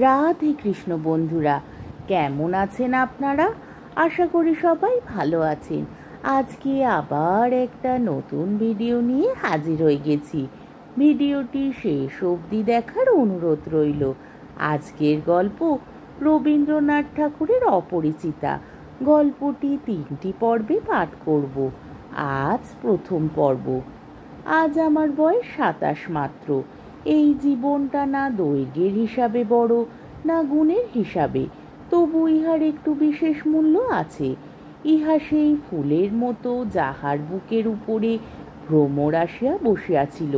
রাধে কৃষ্ণ বন্ধুরা, কেমন আছেন আপনারা? আশা করি সবাই ভালো আছেন। আজকে আবার একটা নতুন ভিডিও নিয়ে হাজির হয়ে গেছি। ভিডিওটি শেষ অবধি দেখার অনুরোধ রইল। আজকের গল্প রবীন্দ্রনাথ ঠাকুরের অপরিচিতা। গল্পটি 3টি পর্বে পাঠ করব। আজ প্রথম পর্ব। আজ আমার বয়স 27 মাত্র। এই জীবনটা না দৈর্ঘ্যের হিসাবে বড়, না গুণের হিসাবে, তবু ইহার একটু বিশেষ মূল্য আছে। ইহা সেই ফুলের মতো যাহার বুকের উপরে ভ্রমর আসিয়া বসিয়াছিল,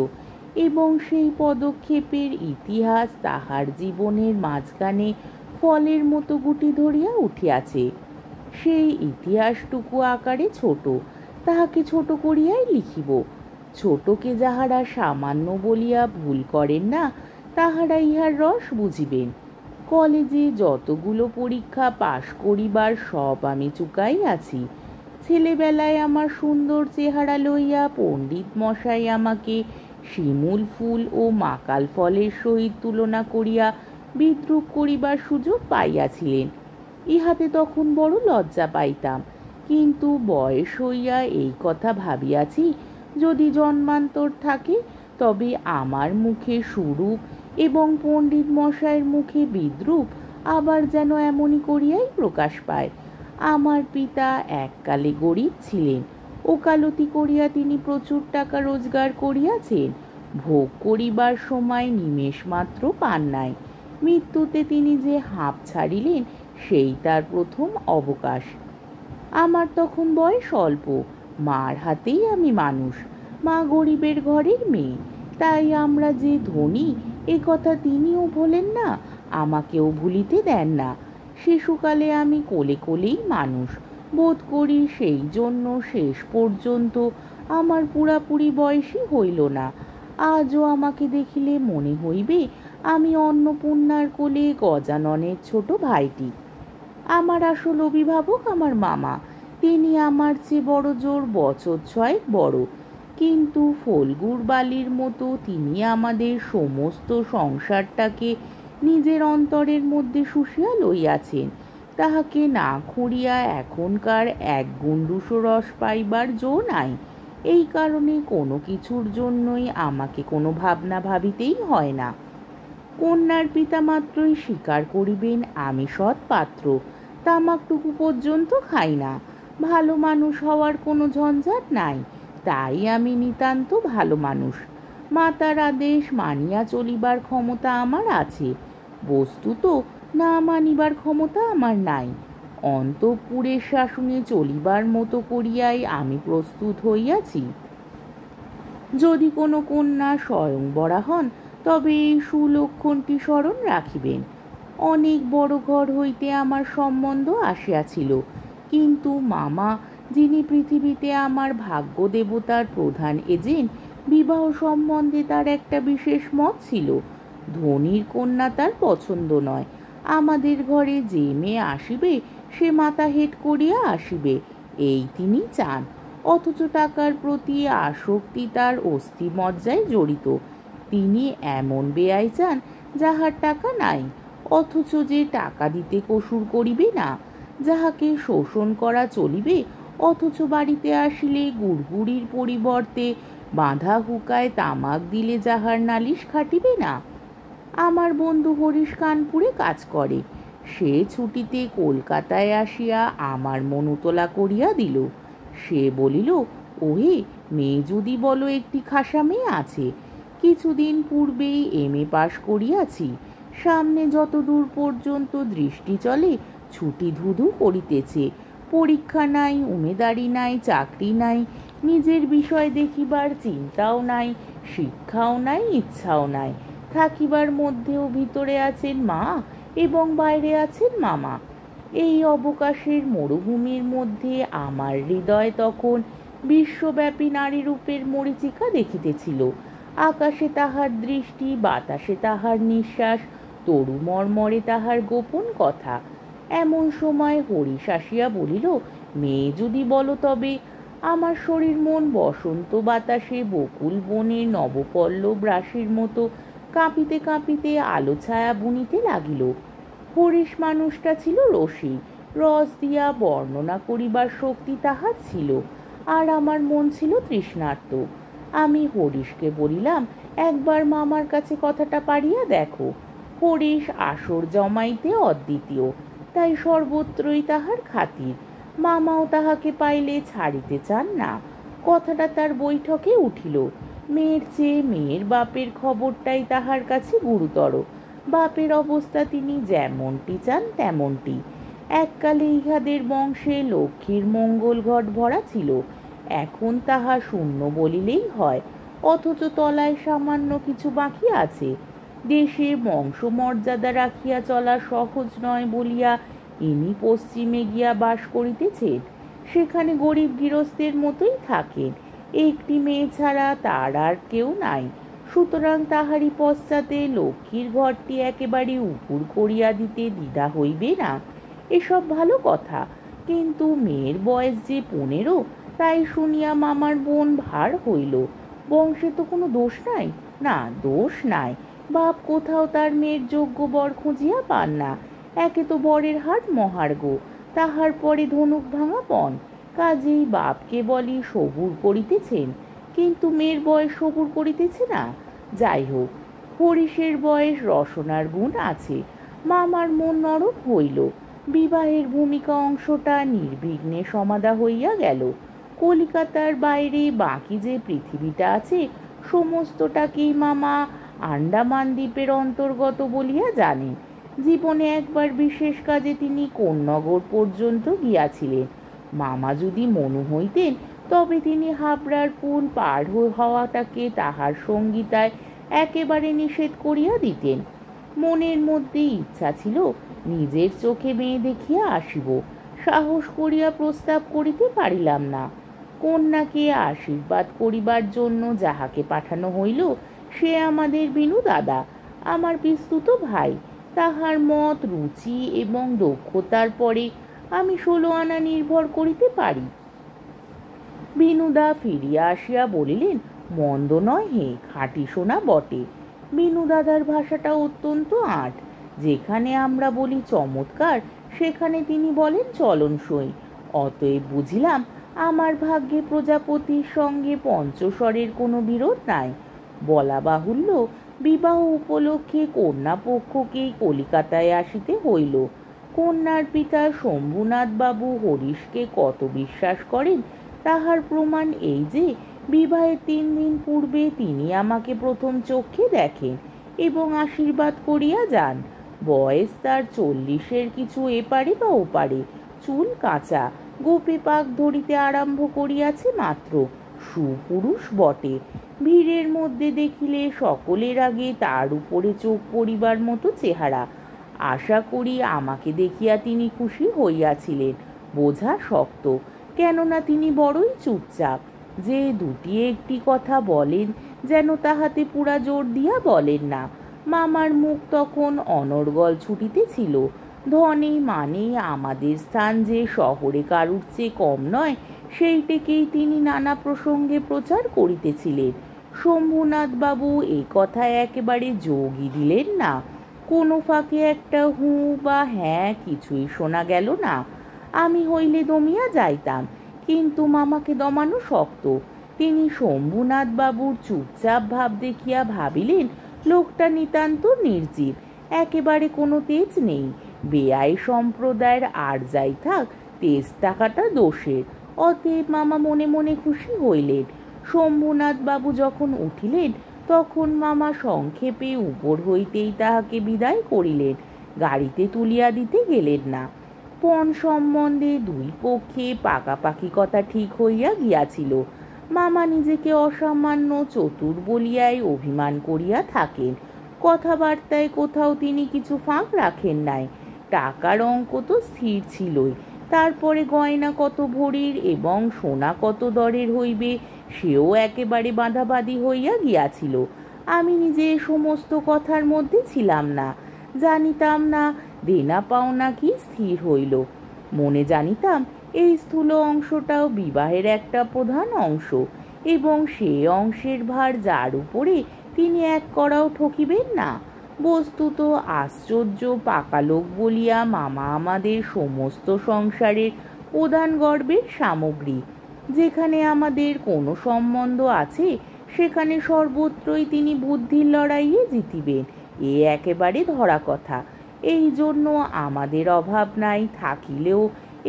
এবং সেই পদক্ষেপের ইতিহাস তাহার জীবনের মাঝখানে ফলের মতো গুটি ধরিয়া উঠিয়াছে। সেই ইতিহাসটুকু আকারে ছোট, তাহাকে ছোট করিয়াই লিখিব। ছোটকে যাহারা সামান্য বলিয়া ভুল করেন না, তাহারা ইহার রস বুঝিবেন। কলেজে যতগুলো পরীক্ষা পাশ করিবার সব আমি চুকাইয়াছি। ছেলেবেলায় আমার সুন্দর চেহারা লইয়া পণ্ডিত মশাই আমাকে শিমুল ফুল ও মাকাল ফলের সহিত তুলনা করিয়া বিদ্রূপ করিবার সুযোগ পাইয়াছিলেন। ইহাতে তখন বড় লজ্জা পাইতাম, কিন্তু বয়স হইয়া এই কথা ভাবিয়াছি, যদি জন্মান্তর থাকে তবে আমার মুখে সুরূপ এবং পণ্ডিত মশাইয়ের মুখে বিদ্রূপ আবার যেন এমনই করিয়াই প্রকাশ পায়। আমার পিতা এককালে গরিব ছিলেন, ওকালতি করিয়া তিনি প্রচুর টাকা রোজগার করিয়াছেন, ভোগ করিবার সময় নিমেষ মাত্র পান নাই। মৃত্যুতে তিনি যে হাঁপ ছাড়িলেন, সেই তার প্রথম অবকাশ। আমার তখন বয়স অল্প, মার হাতেই আমি মানুষ। মা গরিবের ঘরের মেয়ে, তাই আমরা যে ধনী এ কথা তিনিও ভোলেন না, আমাকেও ভুলিতে দেন না। শিশুকালে আমি কোলে কোলেই মানুষ বোধ করি, সেই জন্য শেষ পর্যন্ত আমার পুরাপুরি বয়সই হইল না। আজও আমাকে দেখিলে মনে হইবে আমি অন্নপূর্ণার কোলে গজাননের ছোট ভাইটি। আমার আসল অভিভাবক আমার মামা, তিনি আমার চেয়ে বড় জোর বছর 6 বড়, কিন্তু ফল্গুর বালির মতো তিনি আমাদের সমস্ত সংসারটাকে নিজের অন্তরের মধ্যে শুষিয়া লইয়াছেন। তাহাকে না খুঁড়িয়া এখনকার এক গুণ্ডুসো রস পাইবার জো নাই। এই কারণে কোনো কিছুর জন্যই আমাকে কোনো ভাবনা ভাবিতেই হয় না। কন্যার পিতা মাত্রই স্বীকার করিবেন আমি সৎ পাত্র, তামাকটুকু পর্যন্ত খাই না। ভালো মানুষ হওয়ার কোনো ঝঞ্ঝাট নাই, তাই আমি নিতান্ত ভালো মানুষ। মাতার আদেশ মানিয়া চলিবার ক্ষমতা আমার আছে, বস্তুত না মানিবার ক্ষমতা আমার নাই। অন্তঃপুরের শাসনে চলিবার মতো করিয়াই আমি প্রস্তুত হইয়াছি। যদি কোনো কন্যা স্বয়ংবরা হন, তবে এই সুলক্ষণটি স্মরণ রাখিবেন। অনেক বড় ঘর হইতে আমার সম্বন্ধ আসিয়াছিল, কিন্তু মামা, যিনি পৃথিবীতে আমার ভাগ্য দেবতার প্রধান এজেন্ট, বিবাহ সম্বন্ধে তার একটা বিশেষ মত ছিল। ধনীর কন্যা তার পছন্দ নয়। আমাদের ঘরে যে মেয়ে আসিবে সে মাথা হেট করিয়া আসিবে, এই তিনি চান। অথচ টাকার প্রতি আসক্তি তার অস্থিমজ্জায় জড়িত। তিনি এমন বেয়াই চান যাহার টাকা নাই, অথচ যে টাকা দিতে কসুর করিবে না, যাহাকে শোষণ করা চলিবে, অথচ বাড়িতে আসিলে গুড়গুড়ির পরিবর্তে বাঁধা হুকায় তামাক দিলে যাহার নালিশ খাটিবে না। আমার বন্ধু হরিশ কানপুরে কাজ করে, সে ছুটিতে কলকাতায় আসিয়া আমার মন উতলা করিয়া দিল। সে বলিল, ওহে, মেয়ে যদি বলো একটি খাসা মেয়ে আছে। কিছুদিন পূর্বেই MA পাশ করিয়াছি। সামনে যত দূর পর্যন্ত দৃষ্টি চলে ছুটি ধুধু করিতেছে। পরীক্ষা নাই, উমেদারি নাই, চাকরি নাই, নিজের বিষয় দেখিবার চিন্তাও নাই, শিক্ষাও নাই, ইচ্ছাও নাই। থাকিবার মধ্যেও ভিতরে আছেন মা এবং বাইরে আছেন মামা। এই অবকাশের মরুভূমির মধ্যে আমার হৃদয় তখন বিশ্বব্যাপী নারীরূপের মরীচিকা দেখিতেছিল। আকাশে তাহার দৃষ্টি, বাতাসে তাহার নিঃশ্বাস, তরু মর্মরে তাহার গোপন কথা। এমন সময় হরিশ আসিয়া বলিল, মেয়ে যদি বলো তবে। আমার শরীর মন বসন্ত বাতাসে বকুল বনে নবপল্লব রাশির মতো কাঁপিতে কাঁপিতে আলো ছায়া বুনিতে লাগিল। হরিশ মানুষটা ছিল রসিক, রস দিয়া বর্ণনা করিবার শক্তি তাহার ছিল, আর আমার মন ছিল তৃষ্ণার্ত। আমি হরিশকে বলিলাম, একবার মামার কাছে কথাটা পাড়িয়া দেখো। হরিশ আসর জমাইতে অদ্বিতীয়, তাই সর্বত্রই তাহার খাতির। মামাও তাহাকে পাইলে ছাড়িতে চান না। কথাটা তার বৈঠকে উঠিল। মেয়ের চেয়ে মেয়ের বাপের খবরটাই তাহার কাছে গুরুতর। বাপের অবস্থা তিনি যেমনটি চান তেমনটি। এককালে ইহাদের বংশে লক্ষ্মীর মঙ্গল ঘট ভরা ছিল, এখন তাহা শূন্য বলিলেই হয়, অথচ তলায় সামান্য কিছু বাকি আছে। দেশে বংশমর্যাদা রাখিয়া চলা সহজ নয় বলিয়া ইনি পশ্চিমে গিয়া বাস করিতেছেন। সেখানে গরিব গৃহস্থের মতোই থাকেন। একটি মেয়ে ছাড়া তার আর কেউ নাই। সুতরাং তাহারই পশ্চাতে লক্ষ্মীর ঘরটি একেবারে উপুর করিয়া দিতে দ্বিধা হইবে না। এসব ভালো কথা, কিন্তু মেয়ের বয়স যে 15, তাই শুনিয়া মামার বোন ভার হইল। বংশে তো কোনো দোষ নাই। না, দোষ নাই। বাপ কোথাও তার মেয়ের যোগ্য বর খুঁজিয়া পান না। একে তো বরের হাট মহার্ঘ, তাহার পরে ধনুক ভাঙা পণ। কাজেই বাপকে বলি সবুর করিতেছেন, কিন্তু মেয়ের বয়স সবুর করিতেছে না। যাই হোক, হরিশের বয়স রসনার গুণ আছে। মামার মন নরম হইল। বিবাহের ভূমিকা অংশটা নির্বিঘ্নে সমাধা হইয়া গেল। কলিকাতার বাইরে বাকি যে পৃথিবীটা আছে, সমস্তটাকেই মামা আন্দামান দ্বীপের অন্তর্গত বলিয়া জানেন। জীবনে একবার বিশেষ কাজে তিনি কোন্নগর পর্যন্ত গিয়াছিলেন। মামা যদি মনু হইতেন, তবে তিনি হাবড়ার পুল পার হওয়াটাকে তাহার সঙ্গীতায় একেবারে নিষেধ করিয়া দিতেন। মনের মধ্যে ইচ্ছা ছিল নিজের চোখে মেয়ে দেখিয়া আসিব। সাহস করিয়া প্রস্তাব করিতে পারিলাম না। কন্যাকে আশীর্বাদ করিবার জন্য যাহাকে পাঠানো হইল, সে আমাদের বিনু দাদা, আমার পিস্তুত ভাই। তাহার মত, রুচি এবং দক্ষতার পরে আমি 16 আনা নির্ভর করিতে পারি। বিনুদা ফিরিয়া আসিয়া বলিলেন, মন্দ নয় হে, খাঁটি সোনা বটে। বিনু দাদার ভাষাটা অত্যন্ত আঁট। যেখানে আমরা বলি চমৎকার, সেখানে তিনি বলেন চলনসই। অতএব বুঝিলাম আমার ভাগ্যে প্রজাপতির সঙ্গে পঞ্চস্বরের কোনো বিরোধ নাই। বলা বাহুল্য, বিবাহ উপলক্ষে কন্যা পক্ষকেই কলিকাতায় আসিতে হইল। কন্যার পিতা শম্ভুনাথ বাবু হরিশকে কত বিশ্বাস করেন, তাহার প্রমাণ এই যে বিবাহের 3 দিন পূর্বে তিনি আমাকে প্রথম চক্ষে দেখেন এবং আশীর্বাদ করিয়া যান। বয়স তার 40-এর কিছু এপারে বা ওপারে, চুল কাঁচা, গোপে পাক ধরিতে আরম্ভ করিয়াছে মাত্র। সুপুরুষ বটে। ভিড়ের মধ্যে দেখিলে সকলের আগে তার উপরে চোখ পড়িবার মতো চেহারা। আশা করি আমাকে দেখিয়া তিনি খুশি হইয়াছিলেন। বোঝা শক্ত, কেননা তিনি বড়ই চুপচাপ। যে দুটি একটি কথা বলেন, যেন তাহাতে পুরা জোর দিয়া বলেন না। মামার মুখ তখন অনর্গল ছুটিতেছিল। ধনে মানে আমাদের স্থান যে শহরে কারুর চেয়ে কম নয়, সেইটিকেই তিনি নানা প্রসঙ্গে প্রচার করিতেছিলেন। শম্ভুনাথ বাবু এই কথায় একেবারে যোগই দিলেন না। কোনো ফাঁকে একটা হু বা হ্যাঁ কিছুই শোনা গেল না। আমি হইলে দমিয়া যাইতাম, কিন্তু মামাকে দমানো শক্ত। তিনি শম্ভুনাথ বাবুর চুপচাপ ভাব দেখিয়া ভাবিলেন, লোকটা নিতান্ত নির্জীব, একেবারে কোনো তেজ নেই। বেয়াই সম্প্রদায়ের আর যাই থাক, তেজ টাকাটা দোষের। অতএব মামা মনে মনে খুশি হইলেন। শম্ভুনাথ বাবু যখন উঠিলেন, তখন মামা সংক্ষেপে উপর হইতেই তাহাকে বিদায় করিলেন। গাড়িতে তুলিয়া দিতে গেলেন না। পণ সম্বন্ধে দুই পক্ষে পাকাপাকি কথা ঠিক হইয়া গিয়াছিল। মামা নিজেকে অসামান্য চতুর বলিয়াই অভিমান করিয়া থাকেন। কথাবার্তায় কোথাও তিনি কিছু ফাঁক রাখেন নাই। টাকার অঙ্ক তো স্থির ছিলই, তারপরে গয়না কত ভরির এবং সোনা কত দরের হইবে সেও একেবারে বাঁধাবাঁধি হইয়া গিয়াছিল। আমি নিজে সমস্ত কথার মধ্যে ছিলাম না, জানিতাম না দেনা পাওনা কি স্থির হইল। মনে জানিতাম এই স্থূল অংশটাও বিবাহের একটা প্রধান অংশ, এবং সে অংশের ভার যার উপরে তিনি এক কড়াও ঠকিবেন না। বস্তুত আশ্চর্য পাকা লোক বলিয়া মামা আমাদের সমস্ত সংসারের প্রধান গর্বের সামগ্রী। যেখানে আমাদের কোনো সম্বন্ধ আছে সেখানে সর্বত্রই তিনি বুদ্ধির লড়াইয়ে জিতিবেন, এ একেবারে ধরা কথা। এই জন্য আমাদের অভাব নাই থাকিলেও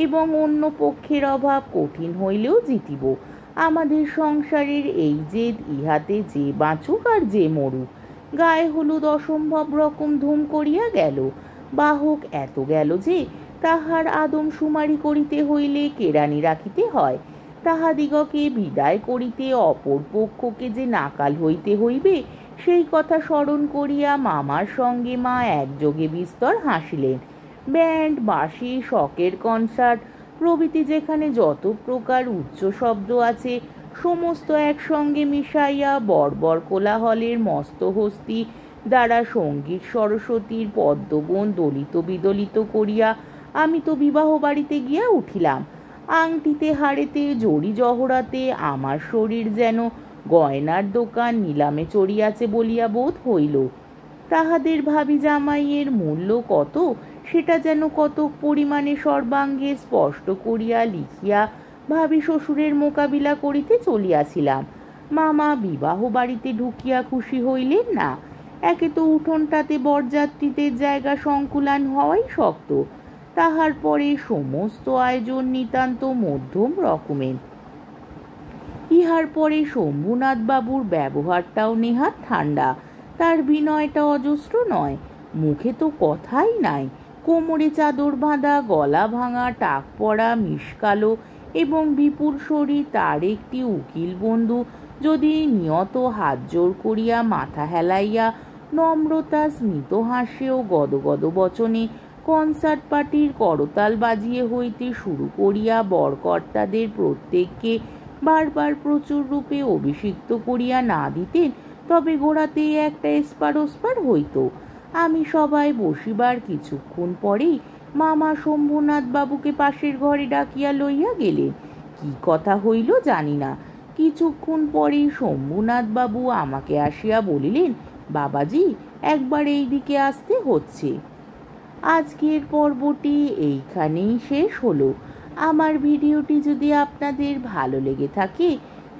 এবং অন্য পক্ষের অভাব কঠিন হইলেও জিতিব। আমাদের সংসারের এই জেদ, ইহাতে যে বাঁচুক আর যে মরুক। গায়ে হলুদ অসম্ভব রকম ধুম করিয়া গেল। বাহক এত গেল যে তাহার আদমশুমারি করিতে হইলে কেরানি রাখিতে হয়। তাহাদিগকে বিদায় করিতে অপর পক্ষকে যে নাকাল হইতে হইবে সেই কথা স্মরণ করিয়া মামার সঙ্গে মা একযোগে বিস্তর হাসিলেন। ব্যান্ড, বাঁশি, শকের কনসার্ট প্রভৃতি যেখানে যত প্রকার উচ্চ শব্দ আছে সমস্ত একসঙ্গে মিশাইয়া বর্বর কোলাহলের মস্তহস্তি দ্বারা সঙ্গীত সরস্বতীর পদ্মবন দলিত বিদলিত করিয়া আমি তো বিবাহ বাড়িতে গিয়া উঠিলাম। আংটিতে হাড়েতে জড়ি জহরাতে আমার শরীর যেন গয়নার দোকান নিলামে চড়িয়াছে বলিয়া বোধ হইল। তাহাদের ভাবি জামাইয়ের মূল্য কত সেটা যেন কতক পরিমাণে সর্বাঙ্গে স্পষ্ট করিয়া লিখিয়া ভাবি শ্বশুরের মোকাবিলা করিতে চলিয়াছিলাম। মামা বিবাহ বাড়িতে ঢুকিয়া খুশি হইলেন না। একে তো উঠোনটাতে বরযাত্রীদের জায়গা সংকুলান হওয়াই শক্ত, তাহার পরে সমস্ত আয়োজন নিতান্ত মধ্যম রকমের। ইহার পরে শম্ভুনাথ বাবুর ব্যবহারটাও নেহাত ঠান্ডা, তার বিনয়টা অজস্র নয়। মুখে তো কথাই নাই। কোমরে চাদর বাঁধা, গলা ভাঙা, টাক পড়া, মিশকালো এবং বিপুল শরীর তার একটি উকিল বন্ধু যদি নিয়ত হাত জোর করিয়া মাথা হেলাইয়া নম্রতা স্মিত হাসে ও গদগদ বচনে কনসার্ট পার্টির করতাল বাজিয়ে হইতে শুরু করিয়া বরকর্তাদের প্রত্যেককে বারবার প্রচুর রূপে অভিষিক্ত করিয়া না দিতেন তবে গোড়াতেই একটা এসপার ওসপার হইত। আমি সবাই বসিবার কিছুক্ষণ পরেই মামা শম্ভুনাথ বাবুকে পাশের ঘরে ডাকিয়া লইয়া গেলেন। কি কথা হইল জানি না। কিছুক্ষণ পরেই শম্ভুনাথ বাবু আমাকে আসিয়া বলিলেন, বাবাজি একবার এই দিকে আসতে হচ্ছে। আজকের পর্বটি এইখানেই শেষ হলো। আমার ভিডিওটি যদি আপনাদের ভালো লেগে থাকে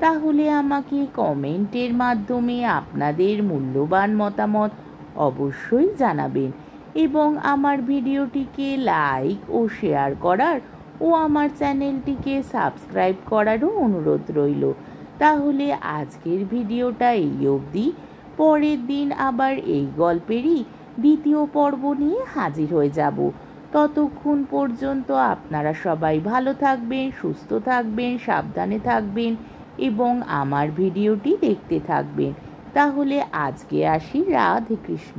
তাহলে আমাকে কমেন্টের মাধ্যমে আপনাদের মূল্যবান মতামত অবশ্যই জানাবেন এবং আমার ভিডিওটিকে লাইক ও শেয়ার করার ও আমার চ্যানেলটিকে সাবস্ক্রাইব করারও অনুরোধ রইল। তাহলে আজকের ভিডিওটা এই অবধি। পরের দিন আবার এই গল্পেরই দ্বিতীয় পর্ব নিয়ে হাজির হয়ে যাব। ততক্ষণ পর্যন্ত আপনারা সবাই ভালো থাকবেন, সুস্থ থাকবেন, সাবধানে থাকবেন এবং আমার ভিডিওটি দেখতে থাকবেন। তাহলে আজকে আসি। রাধে কৃষ্ণ।